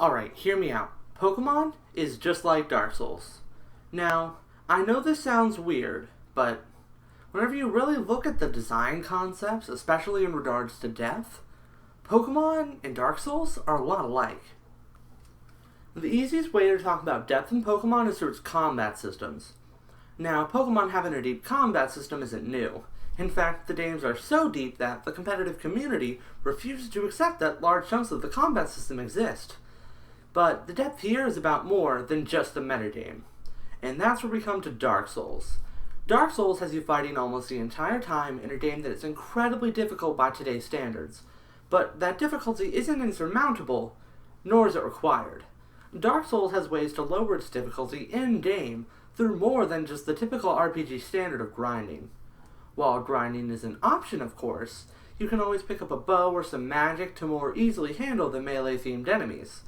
Alright, hear me out. Pokemon is just like Dark Souls. Now, I know this sounds weird, but whenever you really look at the design concepts, especially in regards to death, Pokemon and Dark Souls are a lot alike. The easiest way to talk about depth in Pokemon is through its combat systems. Now, Pokemon having a deep combat system isn't new. In fact, the games are so deep that the competitive community refuses to accept that large chunks of the combat system exist. But the depth here is about more than just the metagame. And that's where we come to Dark Souls. Dark Souls has you fighting almost the entire time in a game that is incredibly difficult by today's standards. But that difficulty isn't insurmountable, nor is it required. Dark Souls has ways to lower its difficulty in-game through more than just the typical RPG standard of grinding. While grinding is an option, of course, you can always pick up a bow or some magic to more easily handle the melee-themed enemies.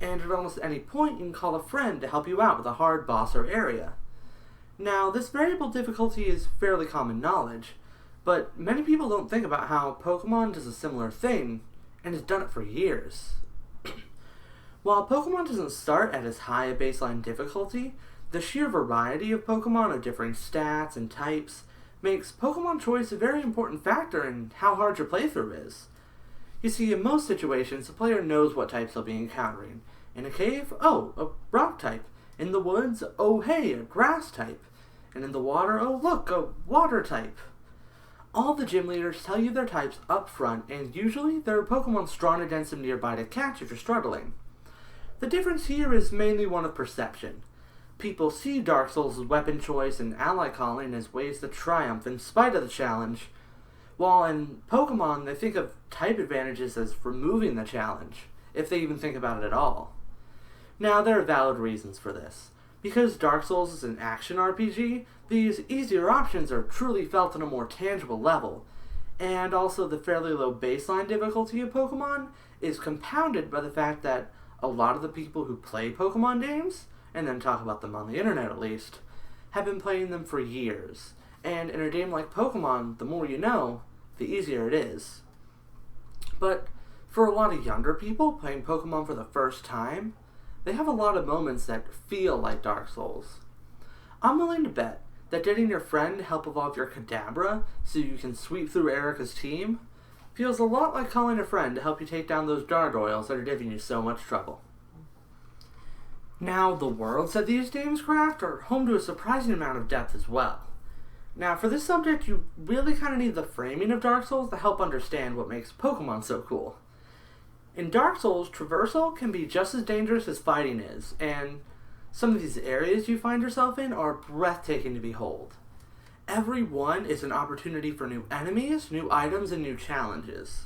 And at almost any point you can call a friend to help you out with a hard boss or area. Now, this variable difficulty is fairly common knowledge, but many people don't think about how Pokemon does a similar thing, and has done it for years. While Pokemon doesn't start at as high a baseline difficulty, the sheer variety of Pokemon of differing stats and types makes Pokemon choice a very important factor in how hard your playthrough is. You see, in most situations, the player knows what types they'll be encountering. In a cave, oh, a rock type. In the woods, oh hey, a grass type. And in the water, oh look, a water type. All the gym leaders tell you their types up front, and usually there are Pokemon strong against them nearby to catch if you're struggling. The difference here is mainly one of perception. People see Dark Souls' weapon choice and ally calling as ways to triumph in spite of the challenge, while in Pokemon they think of type advantages as removing the challenge, if they even think about it at all. Now, there are valid reasons for this. Because Dark Souls is an action RPG, these easier options are truly felt on a more tangible level, and also the fairly low baseline difficulty of Pokemon is compounded by the fact that a lot of the people who play Pokemon games, and then talk about them on the internet at least, have been playing them for years. And in a game like Pokemon, the more you know, the easier it is. But for a lot of younger people playing Pokemon for the first time, they have a lot of moments that feel like Dark Souls. I'm willing to bet that getting your friend to help evolve your Kadabra so you can sweep through Erica's team feels a lot like calling a friend to help you take down those gargoyles that are giving you so much trouble. Now, the worlds that these games craft are home to a surprising amount of depth as well. Now, for this subject, you really kind of need the framing of Dark Souls to help understand what makes Pokemon so cool. In Dark Souls, traversal can be just as dangerous as fighting is, and some of these areas you find yourself in are breathtaking to behold. Every one is an opportunity for new enemies, new items, and new challenges.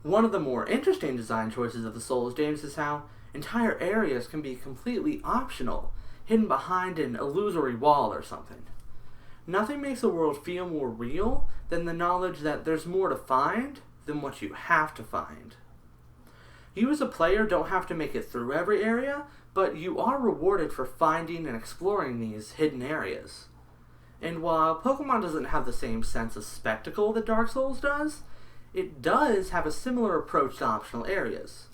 One of the more interesting design choices of the Souls games is how entire areas can be completely optional, hidden behind an illusory wall or something. Nothing makes a world feel more real than the knowledge that there's more to find than what you have to find. You as a player don't have to make it through every area, but you are rewarded for finding and exploring these hidden areas. And while Pokemon doesn't have the same sense of spectacle that Dark Souls does, it does have a similar approach to optional areas.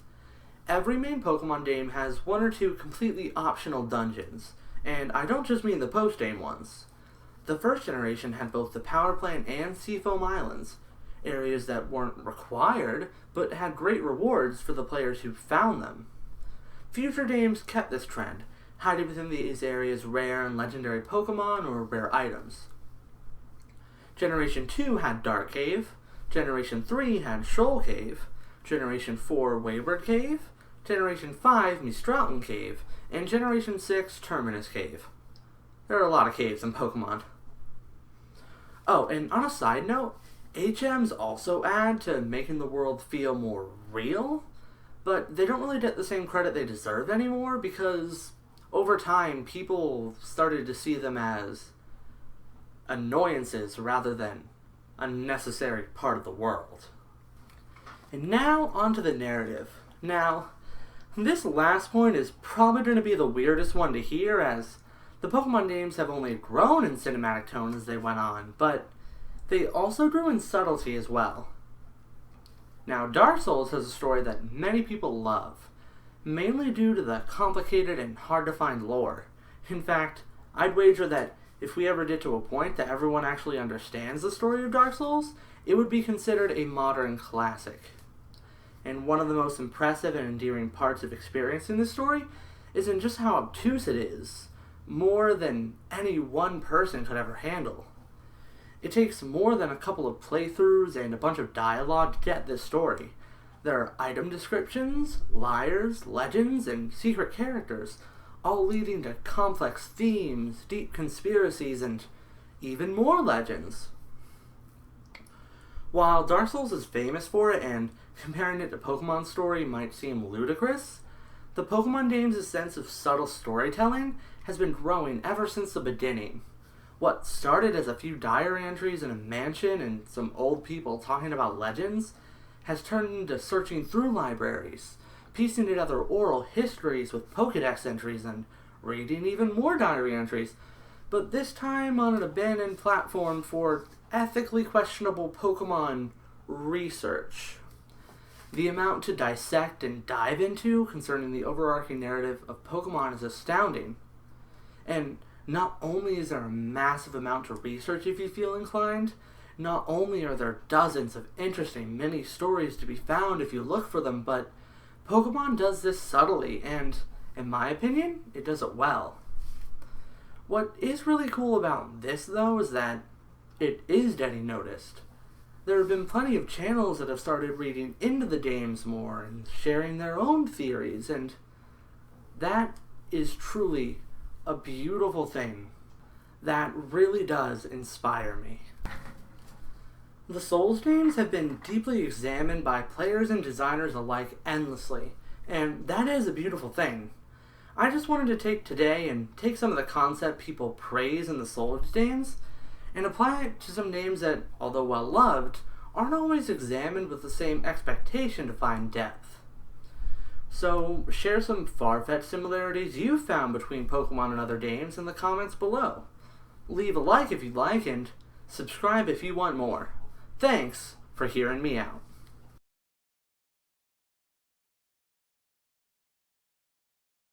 Every main Pokemon game has one or two completely optional dungeons, and I don't just mean the post-game ones. The first generation had both the Power Plant and Seafoam Islands, areas that weren't required, but had great rewards for the players who found them. Future games kept this trend, hiding within these areas rare and legendary Pokemon or rare items. Generation 2 had Dark Cave, Generation 3 had Shoal Cave, Generation 4 Wayward Cave, Generation 5 Mistral Cave, and Generation 6 Terminus Cave. There are a lot of caves in Pokemon. Oh, and on a side note, HMs also add to making the world feel more real, but they don't really get the same credit they deserve anymore because over time people started to see them as annoyances rather than a necessary part of the world. And now onto the narrative. Now, this last point is probably going to be the weirdest one to hear as the Pokemon games have only grown in cinematic tone as they went on, but they also grew in subtlety as well. Now, Dark Souls has a story that many people love. mainly due to the complicated and hard-to-find lore. In fact, I'd wager that if we ever get to a point that everyone actually understands the story of Dark Souls, it would be considered a modern classic. And one of the most impressive and endearing parts of experiencing this story is in just how obtuse it is, more than any one person could ever handle. It takes more than a couple of playthroughs and a bunch of dialogue to get this story. There are item descriptions, liars, legends, and secret characters, all leading to complex themes, deep conspiracies, and even more legends. While Dark Souls is famous for it, and comparing it to Pokemon's story might seem ludicrous, the Pokemon games' sense of subtle storytelling has been growing ever since the beginning. What started as a few diary entries in a mansion and some old people talking about legends has turned into searching through libraries, piecing together oral histories with Pokedex entries, and reading even more diary entries, but this time on an abandoned platform for ethically questionable Pokemon research. The amount to dissect and dive into concerning the overarching narrative of Pokemon is astounding. And not only is there a massive amount to research if you feel inclined, not only are there dozens of interesting mini stories to be found if you look for them, but Pokemon does this subtly, and, in my opinion, it does it well. What is really cool about this, though, is that it is getting noticed. There have been plenty of channels that have started reading into the games more and sharing their own theories, and that is truly a beautiful thing. That really does inspire me. The Souls games have been deeply examined by players and designers alike endlessly, and that is a beautiful thing. I just wanted to take today and take some of the concept people praise in the Souls games and apply it to some names that, although well loved, aren't always examined with the same expectation to find depth. So share some far-fetched similarities you've found between Pokemon and other games in the comments below. Leave a like if you'd like, and subscribe if you want more. Thanks for hearing me out.